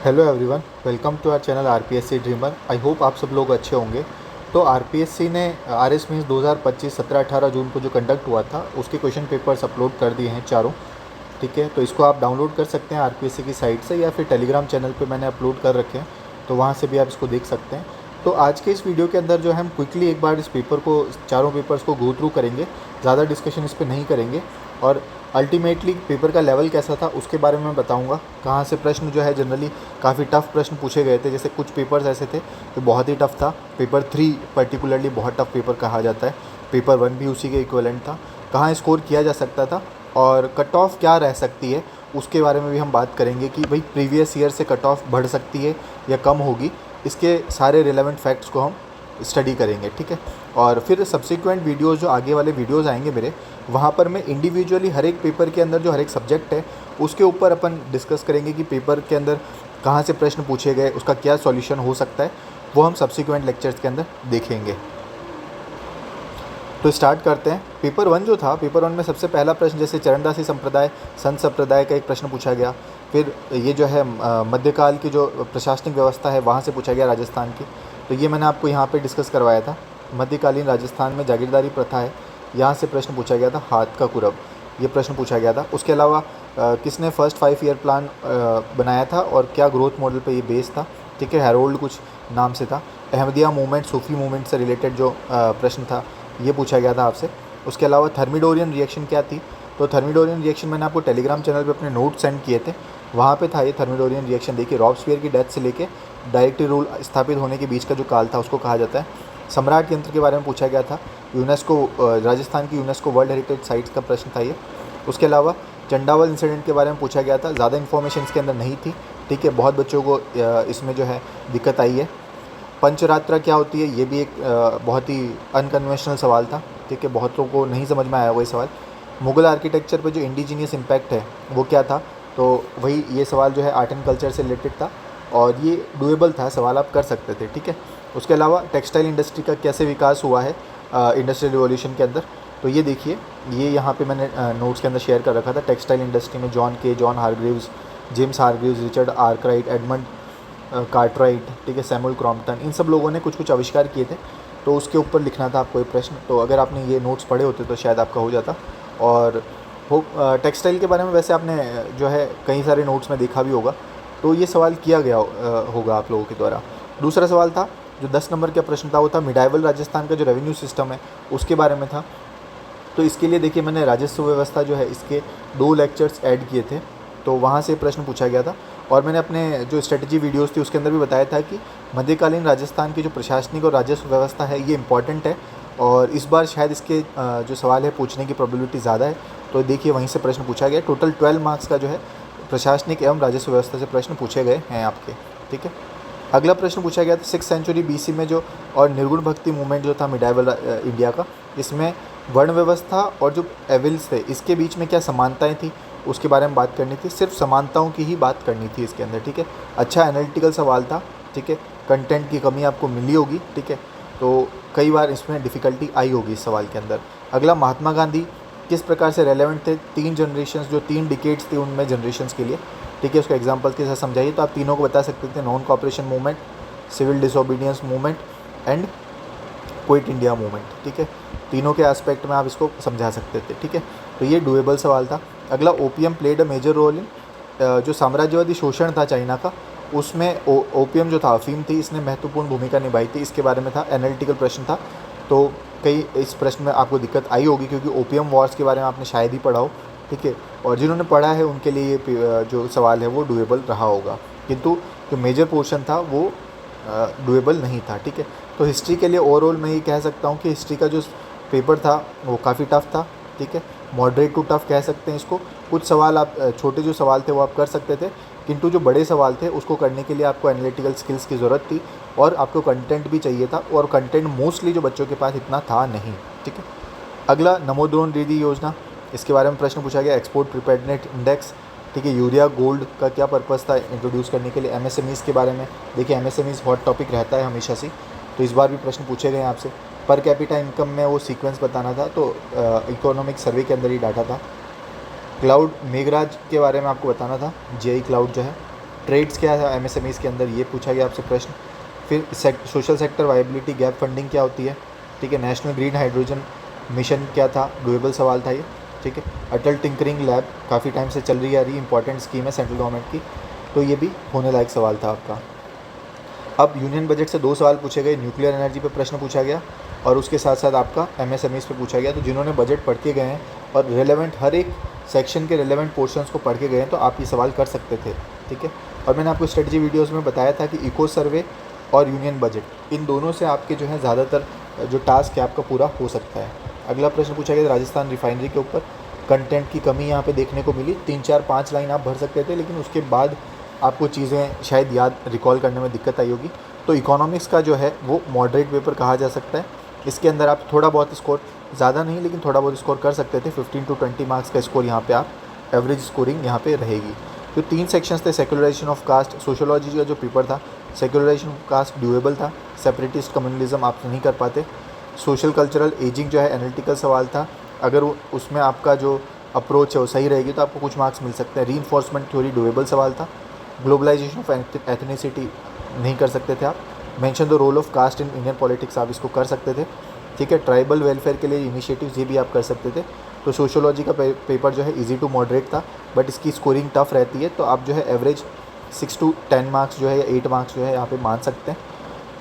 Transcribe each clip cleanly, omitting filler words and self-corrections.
Hello everyone, welcome to our channel RPSC dreamer. I hope आप सब लोग अच्छे होंगे। तो आरपीएससी ने आरएस मीन्स 2025 17-18 जून को जो कंडक्ट हुआ था उसके क्वेश्चन पेपर्स अपलोड कर दिए हैं चारों। ठीक है, तो इसको आप डाउनलोड कर सकते हैं आरपीएससी की साइट से या फिर टेलीग्राम चैनल पे मैंने अपलोड कर रखे हैं, तो वहाँ से भी आप इसको देख सकते हैं। तो आज के इस वीडियो के अंदर जो है हम क्विकली एक बार इस पेपर को, चारों पेपर्स को गो थ्रू करेंगे। ज़्यादा डिस्कशन इस पर नहीं करेंगे और अल्टीमेटली पेपर का लेवल कैसा था उसके बारे में बताऊंगा। कहाँ से प्रश्न जो है जनरली काफ़ी टफ प्रश्न पूछे गए थे, जैसे कुछ पेपर्स ऐसे थे जो बहुत ही टफ था। पेपर 3 पर्टिकुलरली बहुत टफ पेपर कहा जाता है। पेपर 1 भी उसी के इक्विवेलेंट था। कहाँ स्कोर किया जा सकता था और कट ऑफ क्या रह सकती है उसके बारे में भी हम बात करेंगे कि भाई प्रीवियस ईयर से कट ऑफ बढ़ सकती है या कम होगी। इसके सारे रिलेवेंट फैक्ट्स को हम स्टडी करेंगे। ठीक है, और फिर सब्सिक्वेंट वीडियोज़ जो आगे वाले वीडियोज़ आएंगे मेरे, वहाँ पर मैं इंडिविजुअली हर एक पेपर के अंदर जो हर एक सब्जेक्ट है उसके ऊपर अपन डिस्कस करेंगे कि पेपर के अंदर कहाँ से प्रश्न पूछे गए, उसका क्या सॉल्यूशन हो सकता है, वो हम सब्सिक्वेंट लेक्चर्स के अंदर देखेंगे। तो स्टार्ट करते हैं। पेपर 1 जो था, पेपर 1 में सबसे पहला प्रश्न जैसे चरणदासी संप्रदाय, संत संप्रदाय का एक प्रश्न पूछा गया। फिर ये जो है मध्यकाल की जो प्रशासनिक व्यवस्था है वहाँ से पूछा गया राजस्थान की, तो ये मैंने आपको यहाँ पे डिस्कस करवाया था। मध्यकालीन राजस्थान में जागीरदारी प्रथा है, यहाँ से प्रश्न पूछा गया था। हाथ का कुरब, ये प्रश्न पूछा गया था। उसके अलावा किसने फर्स्ट 5 ईयर प्लान बनाया था और क्या ग्रोथ मॉडल पे ये बेस था। ठीक है, हैरोल्ड कुछ नाम से था। अहमदिया मूवमेंट, सूफी मूवमेंट से रिलेटेड जो प्रश्न था ये पूछा गया था आपसे। उसके अलावा थर्मिडोरियन रिएक्शन क्या थी, तो थर्मिडोरियन रिएक्शन मैंने आपको टेलीग्राम चैनल पे अपने नोट सेंड किए थे, वहाँ पे था ये थर्मिडोरियन रिएक्शन। देखिए, रॉबस्पियर की डेथ से लेके डायरेक्टरी रूल स्थापित होने के बीच का जो काल था उसको कहा जाता है। सम्राट यंत्र के बारे में पूछा गया था। यूनेस्को, राजस्थान की यूनेस्को वर्ल्ड हेरिटेज साइट्स का प्रश्न था ये। उसके अलावा चंडावल इंसिडेंट के बारे में पूछा गया था। ज़्यादा इन्फॉर्मेशन इसके अंदर नहीं थी। ठीक है, बहुत बच्चों को इसमें जो है दिक्कत आई है। पंचरात्रा क्या होती है, ये भी एक बहुत ही अनकन्वेंशनल सवाल था। ठीक है, बहुतों को नहीं समझ में आया वही सवाल। मुग़ल आर्किटेक्चर पे जो इंडिजीनियस इम्पैक्ट है वो क्या था, तो वही ये सवाल जो है आर्ट एंड कल्चर से रिलेटेड था और ये डूएबल था, सवाल आप कर सकते थे। ठीक है, उसके अलावा टेक्सटाइल इंडस्ट्री का कैसे विकास हुआ है इंडस्ट्रियल रिवॉल्यूशन के अंदर, तो ये देखिए, ये यहाँ पे मैंने नोट्स के अंदर शेयर कर रखा था। टेक्सटाइल इंडस्ट्री में John Hargreaves, James Hargreaves, Richard Arkwright, Edmund Cartwright, ठीक है, सैमुअल क्रॉम्पटन, इन सब लोगों ने कुछ कुछ आविष्कार किए थे, तो उसके ऊपर लिखना था आपको ये प्रश्न। तो अगर आपने ये नोट्स पढ़े होते तो शायद आपका हो जाता। और वो टेक्सटाइल के बारे में वैसे आपने जो है कई सारे नोट्स में देखा भी होगा, तो ये सवाल किया गया होगा आप लोगों के द्वारा। दूसरा सवाल था जो 10 नंबर का प्रश्न था, वो था मिडाइवल राजस्थान का जो रेवेन्यू सिस्टम है उसके बारे में था। तो इसके लिए देखिए, मैंने राजस्व व्यवस्था जो है इसके 2 लेक्चर्स ऐड किए थे, तो वहाँ से प्रश्न पूछा गया था। और मैंने अपने जो स्ट्रेटजी वीडियोस थी उसके अंदर भी बताया था कि मध्यकालीन राजस्थान की जो प्रशासनिक और राजस्व व्यवस्था है ये इंपॉर्टेंट है और इस बार शायद इसके जो सवाल है पूछने की प्रोबेबिलिटी ज़्यादा है। तो देखिए, वहीं से प्रश्न पूछा गया। टोटल 12 मार्क्स का जो है प्रशासनिक एवं राजस्व व्यवस्था से प्रश्न पूछे गए हैं आपके। ठीक है, अगला प्रश्न पूछा गया था 6th सेंचुरी बीसी में जो और निर्गुण भक्ति मूवमेंट जो था मिडाइवल इंडिया का, इसमें वर्ण व्यवस्था और जो एविल्स थे इसके बीच में क्या समानताएं थी उसके बारे में बात करनी थी। सिर्फ समानताओं की ही बात करनी थी इसके अंदर। ठीक है, अच्छा एनालिटिकल सवाल था। ठीक है, कंटेंट की कमी आपको मिली होगी। ठीक है, तो कई बार इसमें डिफ़िकल्टी आई होगी इस सवाल के अंदर। अगला, महात्मा गांधी किस प्रकार से रेलेवेंट थे 3 जनरेशन्स, जो 3 डिकेड्स थी उनमें जनरेशन्स के लिए। ठीक है, उसको एग्जाम्पल के साथ समझाइए। तो आप तीनों को बता सकते थे, non cooperation movement, civil disobedience movement and quit India movement. ठीक है, तीनों के एस्पेक्ट में आप इसको समझा सकते थे। ठीक है, तो ये डुएबल सवाल था। अगला, OPM played a major role in, जो साम्राज्यवादी शोषण था चाइना का, उसमें ओपीएम जो था, अफीम थी, इसने महत्वपूर्ण भूमिका निभाई थी, इसके बारे में था। एनालिटिकल प्रश्न था, तो कई इस प्रश्न में आपको दिक्कत आई होगी क्योंकि ओपीएम वॉर्स के बारे में आपने शायद ही पढ़ा हो। ठीक है, और जिन्होंने पढ़ा है उनके लिए ये जो सवाल है वो डुएबल रहा होगा, किंतु जो मेजर पोर्शन था वो डुएबल नहीं था। ठीक है, तो हिस्ट्री के लिए ओवरऑल मैं ये कह सकता हूँ कि हिस्ट्री का जो पेपर था वो काफ़ी टफ था। ठीक है, मॉडरेट टू टफ कह सकते हैं इसको। कुछ सवाल आप छोटे जो सवाल थे वो आप कर सकते थे, किंतु जो बड़े सवाल थे उसको करने के लिए आपको एनालिटिकल स्किल्स की ज़रूरत थी और आपको कंटेंट भी चाहिए था, और कंटेंट मोस्टली जो बच्चों के पास इतना था नहीं। ठीक है, अगला, नमो ड्रोन दीदी योजना, इसके बारे में प्रश्न पूछा गया। एक्सपोर्ट प्रिपेयर्डनेस इंडेक्स, ठीक है, यूरिया गोल्ड का क्या पर्पस था इंट्रोड्यूस करने के लिए। एमएसएमईज़ के बारे में देखिए, एमएसएमईज़ हॉट टॉपिक रहता है हमेशा से, तो इस बार भी प्रश्न पूछे गए आपसे। पर कैपिटा इनकम में वो सीक्वेंस बताना था, तो इकोनॉमिक सर्वे के अंदर ही डाटा था। क्लाउड, मेघराज के बारे में आपको बताना था, जीआई क्लाउड जो है। ट्रेड्स क्या है एमएसएमईज़ के अंदर, ये पूछा गया आपसे प्रश्न। फिर social sector viability gap funding क्या होती है, ठीक है। नेशनल ग्रीन हाइड्रोजन मिशन क्या था, डुएबल सवाल था ये, ठीक है। अटल टिंकरिंग लैब काफ़ी टाइम से चल रही आ रही इंपॉर्टेंट स्कीम है सेंट्रल गवर्नमेंट की, तो ये भी होने लायक सवाल था आपका। अब यूनियन बजट से 2 सवाल पूछे गए, न्यूक्लियर एनर्जी पे प्रश्न पूछा गया और उसके साथ साथ आपका एमएसएमईज़ पे पूछा गया। तो जिन्होंने बजट पढ़ के गए हैं और रिलेवेंट हर एक सेक्शन के रिलेवेंट पोर्शंस को पढ़ के गए हैं तो आप ये सवाल कर सकते थे, ठीक है। और मैंने आपको स्ट्रेटजी वीडियोज़ में बताया था कि इको सर्वे और यूनियन बजट, इन दोनों से आपके जो है ज़्यादातर जो टास्क है आपका पूरा हो सकता है। अगला प्रश्न पूछा गया राजस्थान रिफाइनरी के ऊपर, कंटेंट की कमी यहाँ पे देखने को मिली, 3 4 5 लाइन आप भर सकते थे, लेकिन उसके बाद आपको चीज़ें शायद याद रिकॉल करने में दिक्कत आई होगी। तो इकोनॉमिक्स का जो है वो मॉडरेट पेपर कहा जा सकता है। इसके अंदर आप थोड़ा बहुत स्कोर, ज़्यादा नहीं लेकिन थोड़ा बहुत स्कोर कर सकते थे। 15 to 20 मार्क्स का स्कोर यहाँ पे आप एवरेज स्कोरिंग यहाँ पे रहेगी। जो 3 सेक्शंस थे, सेक्युलराइजेशन ऑफ कास्ट, सोशियोलॉजी का जो पेपर था, सेक्युलराइजेशन ऑफ कास्ट ड्यूएबल था, सेपरेटिस्ट कम्युनलिज्म आप नहीं कर पाते। सोशल कल्चरल एजिंग जो है एनालिटिकल सवाल था, अगर उसमें आपका जो अप्रोच है वो सही रहेगी तो आपको कुछ मार्क्स मिल सकते हैं। रीइंफोर्समेंट थ्योरी ड्यूएबल सवाल था। ग्लोबलाइजेशन ऑफ एथनिसिटी नहीं कर सकते थे आप। Mention the role of caste in Indian politics, आप इसको कर सकते थे, ठीक है। ट्राइबल वेलफेयर के लिए इनिशिएटिव्स, ये भी आप कर सकते थे। तो सोशियोलॉजी का पेपर जो है इजी टू मॉडरेट था, बट इसकी स्कोरिंग टफ रहती है, तो आप जो है एवरेज 6 to 10 मार्क्स जो है या 8 मार्क्स जो है यहाँ पे मान सकते हैं।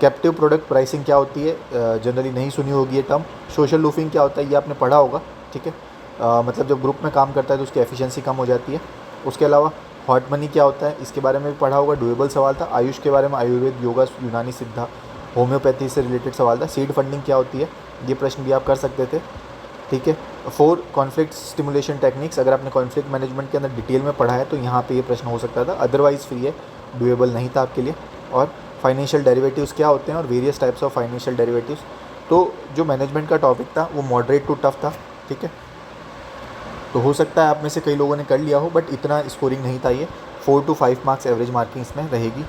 कैप्टिव प्रोडक्ट प्राइसिंग क्या होती है, जनरली नहीं सुनी होगी ये टर्म। सोशल लूफिंग क्या होता है, ये आपने पढ़ा होगा, ठीक है। मतलब जब ग्रुप में काम करता है तो उसकी एफिशिएंसी कम हो जाती है। उसके अलावा हॉट मनी क्या होता है, इसके बारे में भी पढ़ा होगा, डुएबल सवाल था। आयुष के बारे में, आयुर्वेद, योगा, यूनानी सिद्धा, होम्योपैथी से रिलेटेड सवाल था। सीड फंडिंग क्या होती है, ये प्रश्न भी आप कर सकते थे, ठीक है। 4 कॉन्फ्लिक्ट स्टिमुलेशन टेक्निक्स, अगर आपने कॉन्फ्लिक्ट मैनेजमेंट के अंदर डिटेल में पढ़ा है तो यहाँ पे ये प्रश्न हो सकता था, अदरवाइज़ फ्री है, डुएबल नहीं था आपके लिए। और फाइनेंशियल डेरिवेटिव्स क्या होते हैं और various types of financial derivatives, तो जो मैनेजमेंट का टॉपिक था वो मॉडरेट टू टफ था, ठीक है। तो हो सकता है आप में से कई लोगों ने कर लिया हो, बट इतना स्कोरिंग नहीं था ये। 4 to 5 मार्क्स एवरेज मार्किंग इसमें रहेगी।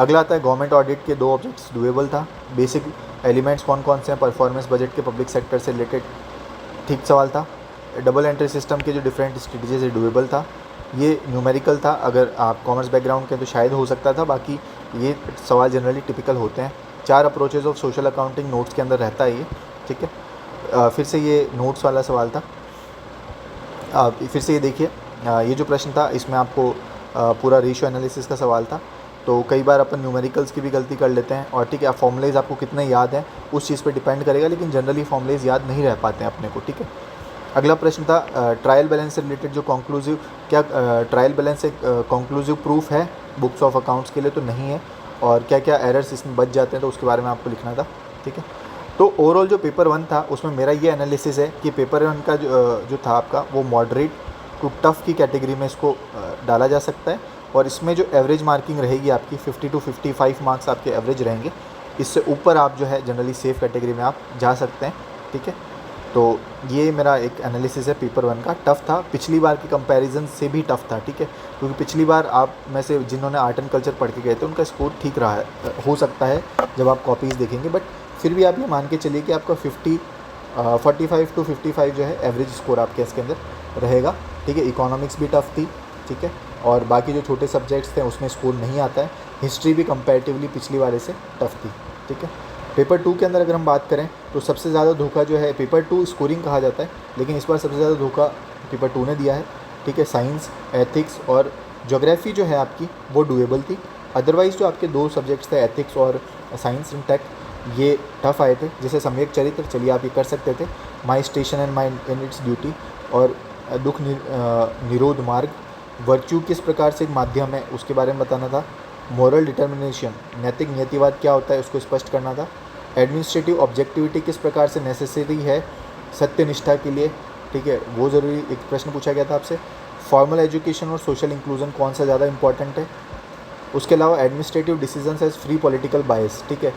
अगला आता है गवर्नमेंट ऑडिट के 2 ऑब्जेक्ट्स, डुएबल था। बेसिक एलिमेंट्स कौन कौन से हैं, परफॉर्मेंस बजट के पब्लिक सेक्टर से रिलेटेड, ठीक सवाल था। डबल एंट्री सिस्टम के जो डिफरेंट स्ट्रेटजीज है, डुएबल था। ये न्यूमेरिकल था, अगर आप कॉमर्स बैकग्राउंड के तो शायद हो सकता था, बाकी ये सवाल जनरली टिपिकल होते हैं। 4 approaches of social accounting notes के अंदर रहता है ये, ठीक है। फिर से ये नोट्स वाला सवाल था। फिर से ये देखिए, ये जो प्रश्न था इसमें आपको पूरा रेशियो एनालिसिस का सवाल था। तो कई बार अपन न्यूमेरिकल्स की भी गलती कर लेते हैं, और ठीक है, फॉर्मूलेज आपको कितने याद हैं उस चीज़ पे डिपेंड करेगा, लेकिन जनरली फॉर्मूलेज याद नहीं रह पाते हैं अपने को, ठीक है। अगला प्रश्न था ट्रायल बैलेंस से रिलेटेड, जो कंक्लूसिव, क्या ट्रायल बैलेंस एक कंक्लूसिव प्रूफ है बुक्स ऑफ अकाउंट्स के लिए, तो नहीं है। और क्या क्या एरर्स इसमें बच जाते हैं तो उसके बारे में आपको लिखना था, ठीक है। तो ओवरऑल जो पेपर 1 था उसमें मेरा ये एनालिसिस है कि पेपर 1 का जो था आपका वो मॉडरेट टू टफ की कैटेगरी में इसको डाला जा सकता है। और इसमें जो एवरेज मार्किंग रहेगी आपकी 50 to 55 मार्क्स आपके एवरेज रहेंगे। इससे ऊपर आप जो है जनरली सेफ कैटेगरी में आप जा सकते हैं, ठीक है। तो ये मेरा एक एनालिसिस है पेपर 1 का। टफ़ था, पिछली बार की कंपैरिजन से भी टफ़ था, ठीक है, क्योंकि पिछली बार आप में से जिन्होंने आर्ट एंड कल्चर पढ़ के गए थे उनका स्कोर ठीक रहा है, हो सकता है जब आप कॉपीज़ देखेंगे, बट फिर भी आप ये मान के चलिए कि आपका 45 to 55 जो है एवरेज स्कोर आपके इसके अंदर रहेगा, ठीक है। इकोनॉमिक्स भी टफ़ थी, ठीक है, और बाकी जो छोटे सब्जेक्ट्स थे उसमें स्कोर नहीं आता है। हिस्ट्री भी कंपैरेटिवली पिछली वाले से टफ़ थी, ठीक है। पेपर 2 के अंदर अगर हम बात करें तो सबसे ज़्यादा धोखा जो है, पेपर 2 स्कोरिंग कहा जाता है, लेकिन इस बार सबसे ज़्यादा धोखा पेपर 2 ने दिया है, ठीक है। साइंस, एथिक्स और ज्योग्राफी जो है आपकी वो डुएबल थी। अदरवाइज़ जो आपके 2 सब्जेक्ट्स थे, एथिक्स और साइंस एंड टेक, ये टफ आए थे। जैसे सम्यक चरित्र, चलिए आप ये कर सकते थे। My station and my in its duty, और दुख निरोध मार्ग, वर्च्यू किस प्रकार से एक माध्यम है उसके बारे में बताना था। मोरल डिटर्मिनेशन, नैतिक नियतिवाद क्या होता है उसको स्पष्ट करना था। एडमिनिस्ट्रेटिव ऑब्जेक्टिविटी किस प्रकार से नेसेसरी है सत्यनिष्ठा के लिए, ठीक है, वो ज़रूरी एक प्रश्न पूछा गया था आपसे। फॉर्मल एजुकेशन और सोशल इंक्लूजन कौन सा ज़्यादा इंपॉर्टेंट है। उसके अलावा administrative decisions as free political bias, ठीक है,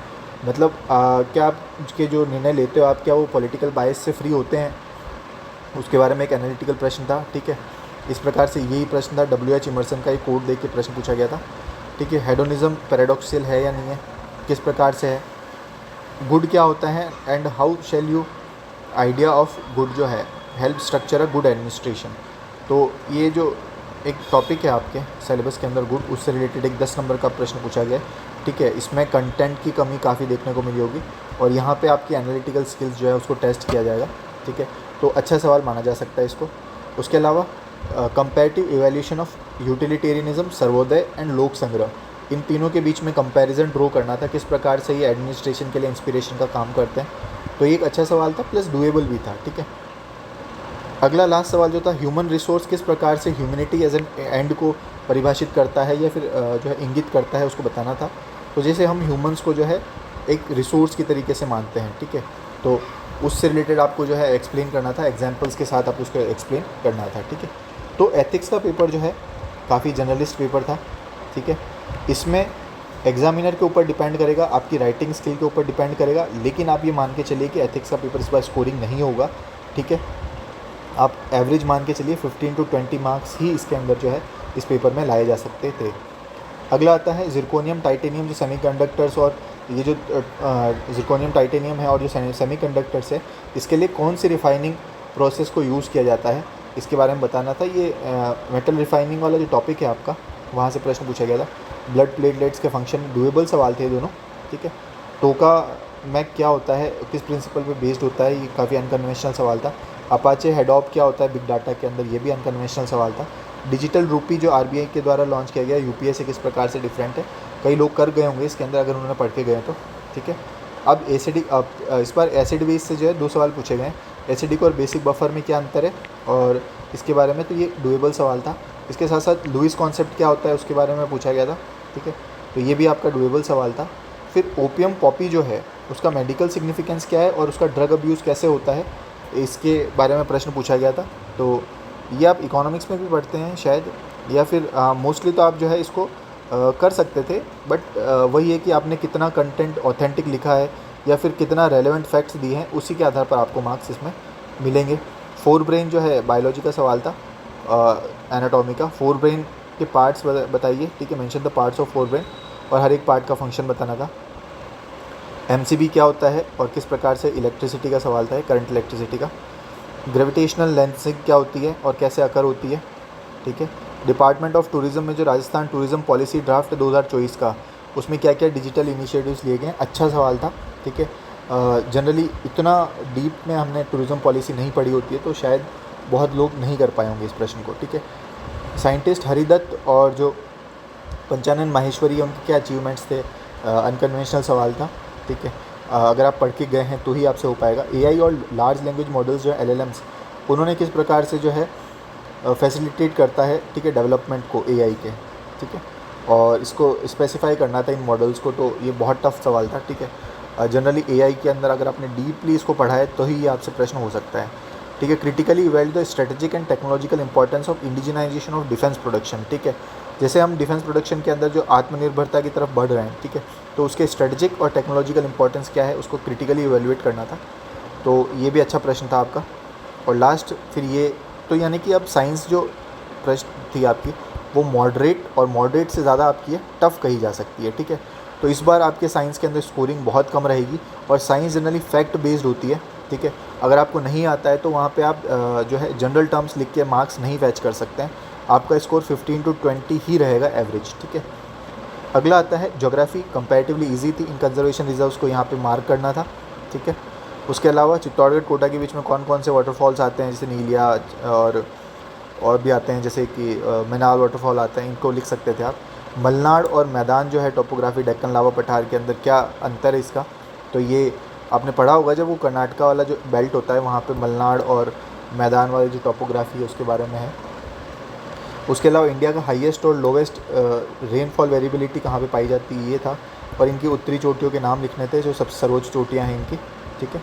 मतलब क्या आपके जो निर्णय लेते हो आप, क्या वो पॉलिटिकल बायस से फ्री होते हैं, उसके बारे में एक एनालिटिकल प्रश्न था, ठीक है। इस प्रकार से यही प्रश्न था। WH इमर्सन का एक कोड देख के प्रश्न पूछा गया था, ठीक है। हेडोनिज्म पैराडॉक्सियल है या नहीं है, किस प्रकार से है। गुड क्या होता है and how shall you idea of good जो है help structure a good administration. तो ये जो एक टॉपिक है आपके सिलेबस के अंदर गुड, उससे रिलेटेड एक 10 नंबर का प्रश्न पूछा गया है, ठीक है। इसमें कंटेंट की कमी काफ़ी देखने को मिली होगी और यहाँ पे आपकी एनालिटिकल स्किल्स जो है उसको टेस्ट किया जाएगा, ठीक है। तो अच्छा सवाल माना जा सकता है इसको। उसके अलावा comparative evaluation of utilitarianism, Sarvodaya and लोक संग्रह, इन तीनों के बीच में कंपैरिजन ड्रॉ करना था, किस प्रकार से ये एडमिनिस्ट्रेशन के लिए इंस्पिरेशन का काम करते हैं। तो ये एक अच्छा सवाल था, प्लस डूएबल भी था, ठीक है। अगला लास्ट सवाल जो था, ह्यूमन रिसोर्स किस प्रकार से ह्यूमैनिटी एज एन एंड को परिभाषित करता है या फिर जो है इंगित करता है, उसको बताना था। तो जैसे हम ह्यूमंस को जो है एक रिसोर्स की तरीके से मानते हैं, ठीक है, तो उससे रिलेटेड आपको जो है एक्सप्लेन करना था, एग्जांपल्स के साथ आप उसको एक्सप्लेन करना था, ठीक है। तो एथिक्स का पेपर जो है काफ़ी जर्नलिस्ट पेपर था, ठीक है। इसमें एग्जामिनर के ऊपर डिपेंड करेगा, आपकी राइटिंग स्किल के ऊपर डिपेंड करेगा, लेकिन आप ये मान के चलिए कि एथिक्स का पेपर इस बार स्कोरिंग नहीं होगा, ठीक है। आप एवरेज मान के चलिए 15 to 20 मार्क्स ही इसके अंदर जो है इस पेपर में लाए जा सकते थे। अगला आता है ज़िरकोनियम टाइटेनियम, जो सेमीकंडक्टर्स और ये जो ज़िरकोनियम टाइटेनियम है और जो सेमीकंडक्टर्स है, इसके लिए कौन सी रिफाइनिंग प्रोसेस को यूज़ किया जाता है, इसके बारे में बताना था। ये मेटल रिफाइनिंग वाला जो टॉपिक है आपका, वहाँ से प्रश्न पूछा गया था। ब्लड प्लेटलेट्स के फंक्शन, डूएबल सवाल थे दोनों, ठीक है। टोका मैक क्या होता है, किस प्रिंसिपल पे बेस्ड होता है, ये काफ़ी अनकन्वेंशनल सवाल था। अपाचे हेडॉप क्या होता है बिग डाटा के अंदर, ये भी अनकन्वेंशनल सवाल था। डिजिटल रूपी जो आरबीआई के द्वारा लॉन्च किया गया, यूपीआई से किस प्रकार से डिफरेंट है, कई लोग कर गए होंगे इसके अंदर अगर उन्होंने पढ़ के गए तो, ठीक है। अब एसिडिक, अब इस बार एसिड बेस से जो है 2 सवाल पूछे गए हैं। एसिडिक और बेसिक बफर में क्या अंतर है और इसके बारे में, तो ये डूएबल सवाल था। इसके साथ साथ लुइस कॉन्सेप्ट क्या होता है उसके बारे में पूछा गया था, ठीक है, तो ये भी आपका डूएबल सवाल था। फिर ओपियम पॉपी जो है उसका मेडिकल सिग्निफिकेंस क्या है और उसका ड्रग अब्यूज़ कैसे होता है, इसके बारे में प्रश्न पूछा गया था। तो ये आप इकोनॉमिक्स में भी पढ़ते हैं शायद, या फिर मोस्टली तो आप जो है इसको कर सकते थे, बट वही है कि आपने कितना कंटेंट ऑथेंटिक लिखा है या फिर कितना रेलेवेंट फैक्ट्स दिए हैं, उसी के आधार पर आपको मार्क्स इसमें मिलेंगे। फोर ब्रेन जो है बायोलॉजी का सवाल था, एनाटॉमी का। फोर ब्रेन के पार्ट्स बताइए, ठीक है, mention the parts of fore brain, और हर एक पार्ट का फंक्शन बताना था। एमसीबी क्या होता है और किस प्रकार से इलेक्ट्रिसिटी का सवाल था, करंट इलेक्ट्रिसिटी का। ग्रेविटेशनल लेंसिंग क्या होती है और कैसे अकर होती है, ठीक है। डिपार्टमेंट ऑफ टूरिज़्म में जो राजस्थान टूरिज़्म पॉलिसी ड्राफ्ट 2024 का, उसमें क्या क्या डिजिटल इनिशिएटिव्स लिए गए हैं, अच्छा सवाल था, ठीक है। जनरली इतना डीप में हमने टूरिज़्म पॉलिसी नहीं पढ़ी होती है, तो शायद बहुत लोग नहीं कर पाए होंगे इस प्रश्न को, ठीक है। साइंटिस्ट हरिदत्त और जो पंचानन माहेश्वरी, उनके क्या अचीवमेंट्स थे, अनकन्वेंशनल सवाल था, ठीक है। अगर आप पढ़ के गए हैं तो ही आपसे हो पाएगा। एआई और लार्ज लैंग्वेज मॉडल्स जो है एलएलएम्स, उन्होंने किस प्रकार से जो है फैसिलिटेट करता है, ठीक है, डेवलपमेंट को एआई के, ठीक है, और इसको स्पेसिफाई करना था इन मॉडल्स को, तो ये बहुत टफ सवाल था, ठीक है। जनरली एआई के अंदर अगर आपने डीपली इसको पढ़ा है तो ही ये आपसे प्रश्न हो सकता है, ठीक है। Critically evaluate the strategic and technological importance of indigenisation of defence production, ठीक है। जैसे हम डिफेंस प्रोडक्शन के अंदर जो आत्मनिर्भरता की तरफ बढ़ रहे हैं, ठीक है, तो उसके स्ट्रेटेजिक और टेक्नोलॉजिकल इंपॉर्टेंस क्या है, उसको क्रिटिकली इवैल्यूएट करना था। तो ये भी अच्छा प्रश्न था आपका। और लास्ट फिर ये, तो यानी कि अब साइंस जो प्रश्न थी आपकी, वो मॉडरेट और मॉडरेट से ज़्यादा आपकी है टफ़ कही जा सकती है, ठीक है। तो इस बार आपके साइंस के अंदर स्कोरिंग बहुत कम रहेगी, और साइंस जनरली फैक्ट बेस्ड होती है, ठीक है। अगर आपको नहीं आता है तो वहाँ पे आप जो है जनरल टर्म्स लिख के मार्क्स नहीं फैच कर सकते हैं। आपका स्कोर 15 to 20 ही रहेगा एवरेज, ठीक है। अगला आता है ज्योग्राफी, कंपैरेटिवली इजी थी, इन कंजर्वेशन रिजर्व्स को यहाँ पे मार्क करना था, ठीक है। उसके अलावा चित्तौड़गढ़ कोटा के बीच में कौन कौन से वाटरफॉल्स आते हैं, जैसे नीलिया और भी आते हैं, जैसे कि मिनाल वाटरफॉल आते हैं, इनको लिख सकते थे आप। मलनाड और मैदान जो है टोपोग्राफी डेक्कन लावा पठार के अंदर क्या अंतर है इसका, तो ये आपने पढ़ा होगा जब वो कर्नाटका वाला जो बेल्ट होता है वहाँ पे मलनाड और मैदान वाली जो टोपोग्राफी है उसके बारे में है। उसके अलावा इंडिया का हाईएस्ट और लोवेस्ट रेनफॉल वेरिएबिलिटी कहाँ पे पाई जाती है, ये था। और इनकी उत्तरी चोटियों के नाम लिखने थे, जो सबसे सर्वोच्च चोटियाँ हैं इनकी, ठीक है।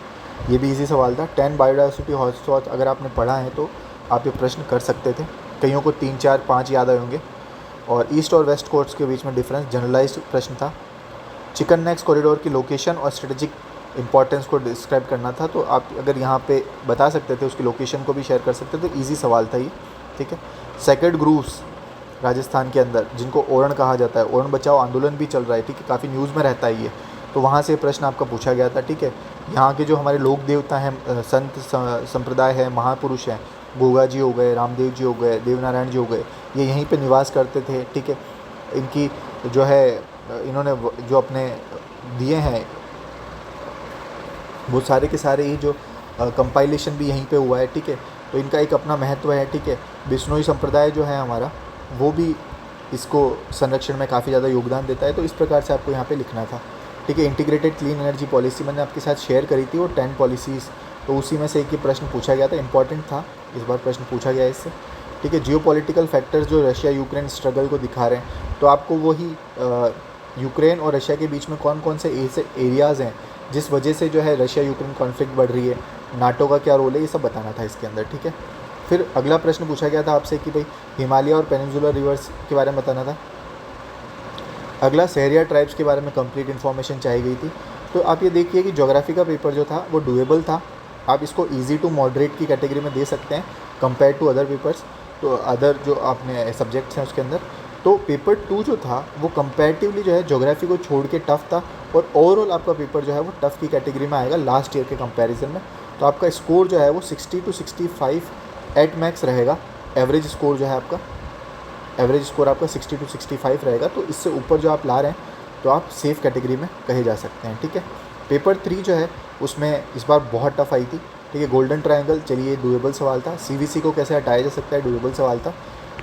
ये भी इजी सवाल था। 10 बायोडाइवर्सिटी हॉटस्पॉट अगर आपने पढ़ा है तो आप ये प्रश्न कर सकते थे। कईयों को 3, 4, 5 याद आए होंगे। और ईस्ट और वेस्ट कोस्ट के बीच में डिफरेंस, जनरलाइज्ड प्रश्न था। चिकन नेक्स कॉरिडोर की लोकेशन और स्ट्रेटेजिक इंपॉर्टेंस को डिस्क्राइब करना था, तो आप अगर यहाँ पे बता सकते थे, उसकी लोकेशन को भी शेयर कर सकते थे, तो ईजी सवाल था ये, ठीक है। सेक्रेड ग्रूव्स राजस्थान के अंदर, जिनको ओरण कहा जाता है, ओरण बचाओ आंदोलन भी चल रहा है, ठीक है, काफ़ी न्यूज़ में रहता है ये, तो वहाँ से प्रश्न आपका पूछा गया था, ठीक है। यहाँ के जो हमारे लोक देवता हैं, संत संप्रदाय है, महापुरुष हैं, गोगा जी हो गए, रामदेव जी हो गए, देवनारायण जी हो गए, ये यहीं पे निवास करते थे, ठीक है। इनकी जो है इन्होंने जो अपने दिए हैं वो सारे के सारे ही जो कंपाइलेशन भी यहीं पे हुआ है, ठीक है। तो इनका एक अपना महत्व है, ठीक है। बिश्नोई संप्रदाय जो है हमारा, वो भी इसको संरक्षण में काफ़ी ज़्यादा योगदान देता है। तो इस प्रकार से आपको यहाँ पे लिखना था, ठीक है। इंटीग्रेटेड क्लीन एनर्जी पॉलिसी मैंने आपके साथ शेयर करी थी, वो 10 पॉलिसीज़, तो उसी में से एक ही प्रश्न पूछा गया था, इंपॉर्टेंट था, इस बार प्रश्न पूछा गया है इससे, ठीक है। जियोपॉलिटिकल फैक्टर्स जो रशिया यूक्रेन स्ट्रगल को दिखा रहे हैं, तो आपको वही यूक्रेन और रशिया के बीच में कौन कौन से ऐसे एरियाज़ हैं जिस वजह से जो है रशिया यूक्रेन कॉन्फ्लिक्ट बढ़ रही है, नाटो का क्या रोल है, ये सब बताना था इसके अंदर, ठीक है। फिर अगला प्रश्न पूछा गया था आपसे कि भाई हिमालय और पेनिनसुलर रिवर्स के बारे में बताना था। अगला सहरिया ट्राइब्स के बारे में कंप्लीट इन्फॉर्मेशन चाहिए गई थी। तो आप ये देखिए कि ज्योग्राफी का पेपर जो था वो डुएबल था, आप इसको ईजी टू मॉडरेट की कैटेगरी में दे सकते हैं कंपेयर टू अदर पेपर्स, तो अदर जो आपने सब्जेक्ट्स हैं उसके अंदर। तो पेपर 2 जो था वो कंपैरेटिवली जो है ज्योग्राफी को छोड़ के टफ़ था, और ओवरऑल आपका पेपर जो है वो टफ़ की कैटेगरी में आएगा लास्ट ईयर के कंपैरिजन में। तो आपका स्कोर जो है वो 60 to 65 एट मैक्स रहेगा। एवरेज स्कोर जो है आपका, एवरेज स्कोर आपका 60 to 65 रहेगा। तो इससे ऊपर जो आप ला रहे हैं तो आप सेफ़ कैटेगरी में कहे जा सकते हैं, ठीक है। पेपर 3 जो है उसमें इस बार बहुत टफ आई थी, ठीक है। गोल्डन ट्रायंगल, चलिए डुएबल सवाल था। सीवीसी को कैसे हटाया जा सकता है, डुएबल सवाल था।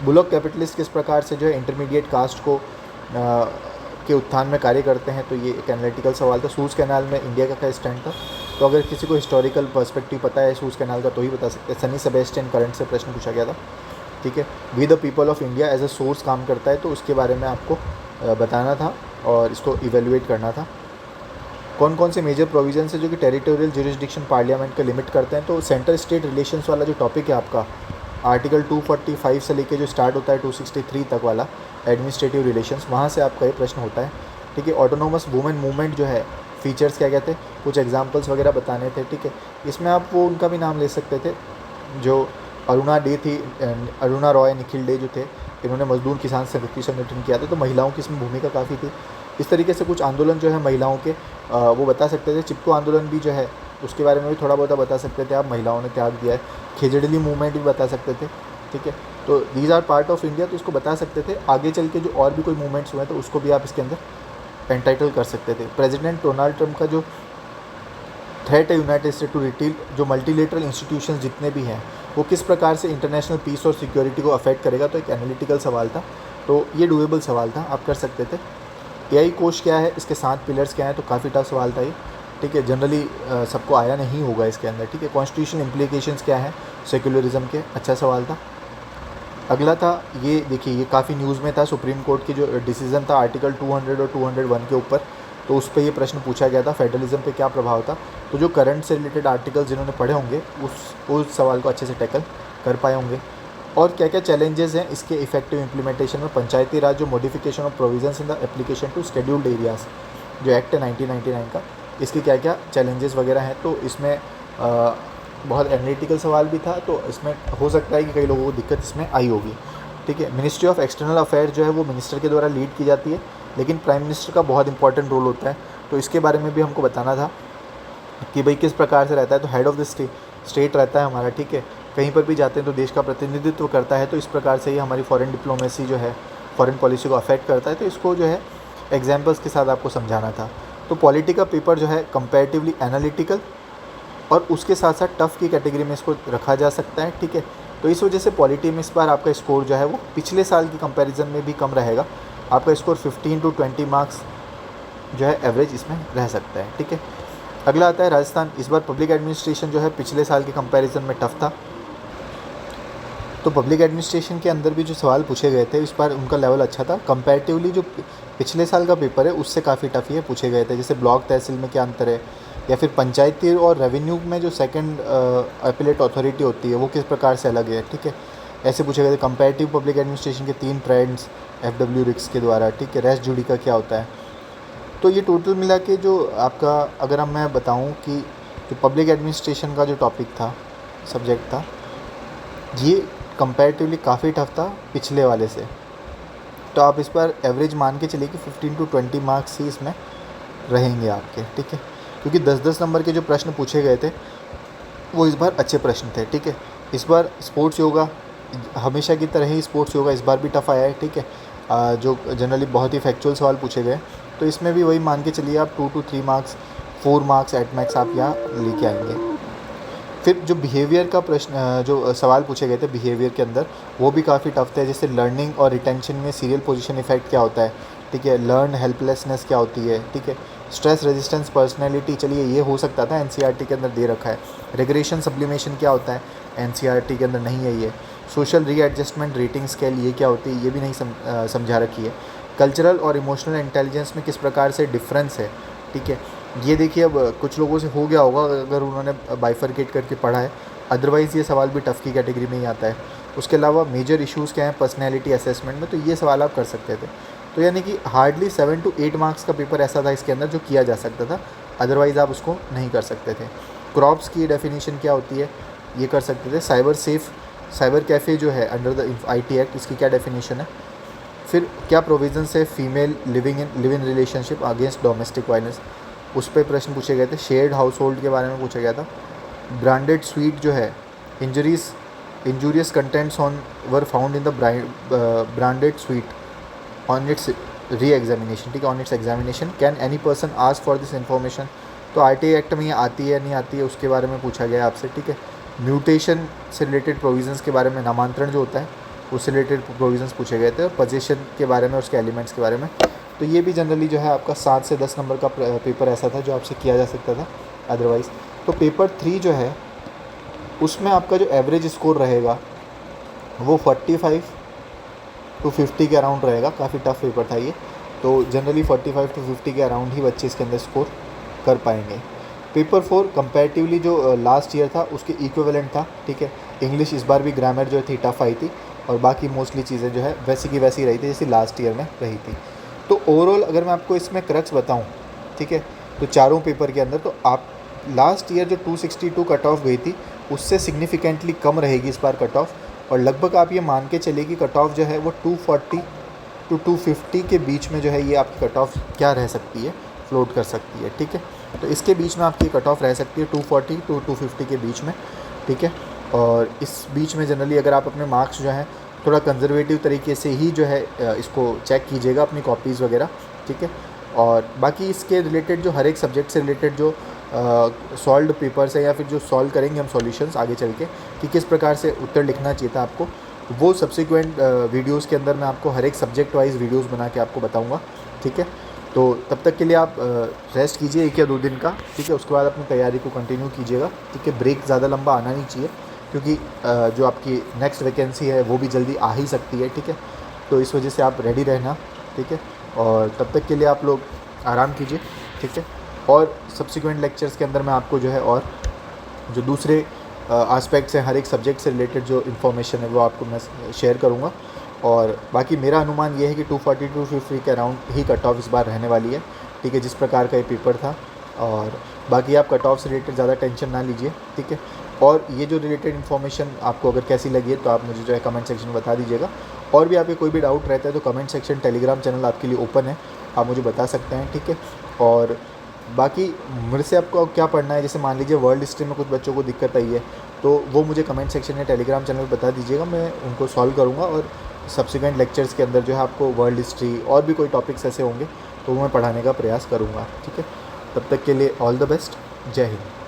बुलक कैपिटलिस्ट किस प्रकार से जो है इंटरमीडिएट कास्ट को के उत्थान में कार्य करते हैं, तो ये एक एनालिटिकल सवाल था। सूज कैनाल में इंडिया का क्या स्टैंड था, तो अगर किसी को हिस्टोरिकल पर्सपेक्टिव पता है सूज कैनाल का तो ही बता सकते हैं। सनी सेबेस्टियन करंट से प्रश्न पूछा गया था, ठीक है। We the people of India as a source काम करता है, तो उसके बारे में आपको बताना था और इसको इवेलुएट करना था। कौन कौन से मेजर प्रोविजन है जो कि टेरिटोरियल जुरिस्डिक्शन पार्लियामेंट का लिमिट करते हैं, तो सेंटर स्टेट रिलेशंस वाला जो टॉपिक है आपका, आर्टिकल 245 से लेके जो स्टार्ट होता है 263 तक वाला एडमिनिस्ट्रेटिव रिलेशंस, वहाँ से आपका ये प्रश्न होता है, ठीक है। ऑटोनोमस वुमेन मूवमेंट जो है, फीचर्स क्या कहते हैं, कुछ एग्जांपल्स वगैरह बताने थे, ठीक है। इसमें आप वो उनका भी नाम ले सकते थे जो अरुणा डे थी, अरुणा रॉय निखिल डे जो थे, इन्होंने मजदूर किसान संगठन किया था, तो महिलाओं की इसमें भूमिका काफ़ी थी। इस तरीके से कुछ आंदोलन जो है महिलाओं के वो बता सकते थे। चिपको आंदोलन भी जो है उसके बारे में भी थोड़ा बहुत बता सकते थे आप, महिलाओं ने त्याग दिया है। खेजड़ली मूवमेंट भी बता सकते थे, ठीक है। तो these are part of India, तो इसको बता सकते थे। आगे चल के जो और भी कोई मूवमेंट्स हुए हैं तो उसको भी आप इसके अंदर एंटाइटल कर सकते थे। प्रेसिडेंट डोनाल्ड ट्रंप का जो थ्रेट है यूनाइटेड स्टेट टू रिटील, जो मल्टीलेटरल इंस्टीट्यूशंस जितने भी हैं वो किस प्रकार से इंटरनेशनल पीस और सिक्योरिटी को अफेक्ट करेगा, तो एक एनालिटिकल सवाल था, तो ये डुएबल सवाल था, आप कर सकते थे। एआई कोश क्या है, इसके 7 पिलर्स क्या हैं, तो काफ़ी टफ सवाल था ये, ठीक है। जनरली सबको आया नहीं होगा इसके अंदर, ठीक है। कॉन्स्टिट्यूशनल इम्प्लीकेशंस क्या है सेक्युलरिज्म के, अच्छा सवाल था। अगला था ये देखिए, ये काफ़ी न्यूज़ में था, सुप्रीम कोर्ट की जो डिसीज़न था आर्टिकल 200 और 201 के ऊपर, तो उस पर ये प्रश्न पूछा गया था, फेडरलिज्म पे क्या प्रभाव था। तो जो करंट से रिलेटेड आर्टिकल जिन्होंने पढ़े होंगे उस सवाल को अच्छे से टैकल कर पाए होंगे। और क्या क्या चैलेंजेस हैं इसके इफेक्टिव इम्प्लीमेंटेशन में, पंचायती राज जो modification of provisions in the application to scheduled areas जो एक्ट है 1999 का, इसके क्या क्या चैलेंजेस वगैरह हैं। तो इसमें बहुत एनालिटिकल सवाल भी था, तो इसमें हो सकता है कि कई लोगों को दिक्कत इसमें आई होगी, ठीक है। मिनिस्ट्री ऑफ एक्सटर्नल अफेयर जो है वो मिनिस्टर के द्वारा लीड की जाती है, लेकिन प्राइम मिनिस्टर का बहुत इंपॉर्टेंट रोल होता है, तो इसके बारे में भी हमको बताना था कि भाई किस प्रकार से रहता है। तो हेड ऑफ़ द स्टेट रहता है हमारा, ठीक है। कहीं पर भी जाते हैं तो देश का प्रतिनिधित्व करता है, तो इस प्रकार से ही हमारी फॉरेन डिप्लोमेसी जो है, फॉरेन पॉलिसी को अफेक्ट करता है, तो इसको जो है एग्जाम्पल्स के साथ आपको समझाना था। तो पॉलिटी का पेपर जो है कंपैरेटिवली एनालिटिकल और उसके साथ साथ टफ़ की कैटेगरी में इसको रखा जा सकता है, ठीक है। तो इस वजह से पॉलिटी में इस बार आपका स्कोर जो है वो पिछले साल की कंपैरिजन में भी कम रहेगा। आपका स्कोर 15 to 20 मार्क्स जो है एवरेज इसमें रह सकता है, ठीक है। अगला आता है राजस्थान। इस बार पब्लिक एडमिनिस्ट्रेशन जो है पिछले साल के कंपैरिजन में टफ था, तो पब्लिक एडमिनिस्ट्रेशन के अंदर भी जो सवाल पूछे गए थे इस बार उनका लेवल अच्छा था। कंपैरेटिवली जो पिछले साल का पेपर है उससे काफ़ी टफ ही पूछे गए थे, जैसे ब्लॉक तहसील में क्या अंतर है, या फिर पंचायती और रेवेन्यू में जो सेकंड अपीलेट अथॉरिटी होती है वो किस प्रकार से अलग है, ठीक है। ऐसे पूछे गए थे। कंपैरेटिव पब्लिक एडमिनिस्ट्रेशन के 3 ट्रेंड्स FW रिक्स के द्वारा, ठीक है। रेस्ट जुडी का क्या होता है। तो ये टोटल मिला के जो आपका, अगर हम मैं बताऊँ कि जो पब्लिक एडमिनिस्ट्रेशन का जो टॉपिक था, सब्जेक्ट था, ये कंपैरेटिवली काफ़ी टफ था पिछले वाले से। तो आप इस पर एवरेज मान के चलिए कि 15 to 20 मार्क्स ही इसमें रहेंगे आपके, ठीक है। क्योंकि 10-10 नंबर के जो प्रश्न पूछे गए थे वो इस बार अच्छे प्रश्न थे, ठीक है। इस बार स्पोर्ट्स योगा हमेशा की तरह ही स्पोर्ट्स योगा इस बार भी टफ़ आया है, ठीक है। जो जनरली बहुत ही फैक्चुअल सवाल पूछे गए, तो इसमें भी वही मान के चलिए आप 2 to 3 marks, 4 marks at max आप यहाँ लेके आएंगे। फिर जो बिहेवियर का प्रश्न जो सवाल पूछे गए थे बिहेवियर के अंदर, वो भी काफ़ी टफ थे। जैसे लर्निंग और रिटेंशन में सीरियल पोजीशन इफेक्ट क्या होता है, ठीक है। लर्न हेल्पलेसनेस क्या होती है, ठीक है। स्ट्रेस रेजिस्टेंस पर्सनैलिटी, चलिए ये हो सकता था, एनसीईआरटी के अंदर दे रखा है। रिग्रेशन सब्लिमेशन क्या होता है, एनसीईआरटी के अंदर नहीं है ये। सोशल रीएडजस्टमेंट रेटिंग स्केल ये क्या होती है, ये भी नहीं समझा रखी है। कल्चरल और इमोशनल इंटेलिजेंस में किस प्रकार से डिफरेंस है, ठीक है। ये देखिए अब कुछ लोगों से हो गया होगा अगर उन्होंने बाइफरकेट करके पढ़ा है, अदरवाइज़ ये सवाल भी टफ़ की कैटेगरी में ही आता है। उसके अलावा मेजर इश्यूज़ क्या हैं पर्सनैलिटी असेसमेंट में, तो ये सवाल आप कर सकते थे। तो यानी कि हार्डली 7 to 8 मार्क्स का पेपर ऐसा था इसके अंदर जो किया जा सकता था, अदरवाइज़ आप उसको नहीं कर सकते थे। क्रॉप्स की डेफिनेशन क्या होती है, ये कर सकते थे। साइबर कैफ़े जो है अंडर द IT एक्ट, इसकी क्या डेफिनेशन है। फिर क्या प्रोविजंस है female live in relationship against domestic violence, उस पर प्रश्न पूछे गए थे। शेयर्ड हाउस होल्ड के बारे में पूछा गया था। ब्रांडेड स्वीट जो है injurious contents were found in the branded sweet on it's re examination, ठीक है, on it's examination can any person ask for this information. तो RTI एक्ट में ये आती है नहीं आती है, उसके बारे में पूछा गया आपसे, ठीक है। म्यूटेशन से रिलेटेड प्रोविजंस के बारे में, नामांतरण जो होता है उससे रिलेटेड प्रोविजंस पूछे गए थे। और पोजीशन के बारे में, उसके एलिमेंट्स के बारे में। तो ये भी जनरली जो है आपका 7 से 10 नंबर का पेपर ऐसा था जो आपसे किया जा सकता था अदरवाइज़। तो पेपर 3 जो है उसमें आपका जो एवरेज स्कोर रहेगा वो 45 to 50 के अराउंड रहेगा। काफ़ी टफ पेपर था ये, तो जनरली 45 to 50 के अराउंड ही बच्चे इसके अंदर स्कोर कर पाएंगे। पेपर 4 कंपैरेटिवली जो लास्ट ईयर था उसके इक्विवेलेंट था, ठीक है। इंग्लिश इस बार भी ग्रामर जो थी टफ आई थी, और बाकी मोस्टली चीज़ें जो है वैसी की वैसी रही थी जैसे लास्ट ईयर में रही थी। तो ओवरऑल अगर मैं आपको इसमें क्रक्स बताऊं, ठीक है, तो चारों पेपर के अंदर तो आप लास्ट ईयर जो 262 कट ऑफ गई थी उससे सिग्निफिकेंटली कम रहेगी इस बार कट ऑफ। और लगभग आप ये मान के चलिए कि कट ऑफ जो है वो 240 to 250 के बीच में जो है ये आपकी कट ऑफ क्या रह सकती है, फ्लोट कर सकती है, ठीक है। तो इसके बीच में आपकी कट ऑफ रह सकती है 240 to 250 के बीच में, ठीक है। और इस बीच में जनरली अगर आप अपने मार्क्स जो हैं थोड़ा कंजर्वेटिव तरीके से ही जो है इसको चेक कीजिएगा अपनी कॉपीज़ वगैरह, ठीक है। और बाकी इसके रिलेटेड जो हर एक सब्जेक्ट से रिलेटेड जो सॉल्व्ड पेपर्स है या फिर जो सॉल्व करेंगे हम सॉल्यूशंस आगे चल के कि किस प्रकार से उत्तर लिखना चाहिए था आपको, वो सब्सिक्वेंट वीडियोस के अंदर मैं आपको हर एक सब्जेक्ट वाइज वीडियोस बना के आपको बताऊंगा, ठीक है। तो तब तक के लिए आप रेस्ट कीजिए 1 या 2 दिन का, ठीक है। उसके बाद अपनी तैयारी को कंटिन्यू कीजिएगा, ठीक है। ब्रेक ज़्यादा लंबा आना नहीं चाहिए क्योंकि जो आपकी नेक्स्ट वैकेंसी है वो भी जल्दी आ ही सकती है, ठीक है। तो इस वजह से आप रेडी रहना, ठीक है। और तब तक के लिए आप लोग आराम कीजिए, ठीक है। और सब्सिक्वेंट लेक्चर्स के अंदर मैं आपको जो है और जो दूसरे एस्पेक्ट्स हैं हर एक सब्जेक्ट से रिलेटेड जो इन्फॉर्मेशन है वो आपको मैं शेयर करूँगा। और बाकी मेरा अनुमान ये है कि 240 to 250 के अराउंड ही कट ऑफ इस बार रहने वाली है, ठीक है, जिस प्रकार का ये पेपर था। और बाकी आप कट ऑफ से रिलेटेड ज़्यादा टेंशन ना लीजिए, ठीक है। और ये जो रिलेटेड इन्फॉर्मेशन आपको अगर कैसी लगी है तो आप मुझे जो है कमेंट सेक्शन में बता दीजिएगा। और भी आपके कोई भी डाउट रहता है तो कमेंट सेक्शन टेलीग्राम चैनल आपके लिए ओपन है, आप मुझे बता सकते हैं, ठीक है। और बाकी मेरे से आपको क्या पढ़ना है, जैसे मान लीजिए वर्ल्ड हिस्ट्री में कुछ बच्चों को दिक्कत आई है तो वो मुझे कमेंट सेक्शन या टेलीग्राम चैनल पर बता दीजिएगा, मैं उनको सॉल्व करूँगा। और सब्सिक्वेंट लेक्चर्स के अंदर जो है आपको वर्ल्ड हिस्ट्री और भी कोई टॉपिक्स ऐसे होंगे तो वो मैं पढ़ाने का प्रयास करूँगा, ठीक है। तब तक के लिए ऑल द बेस्ट, जय हिंद।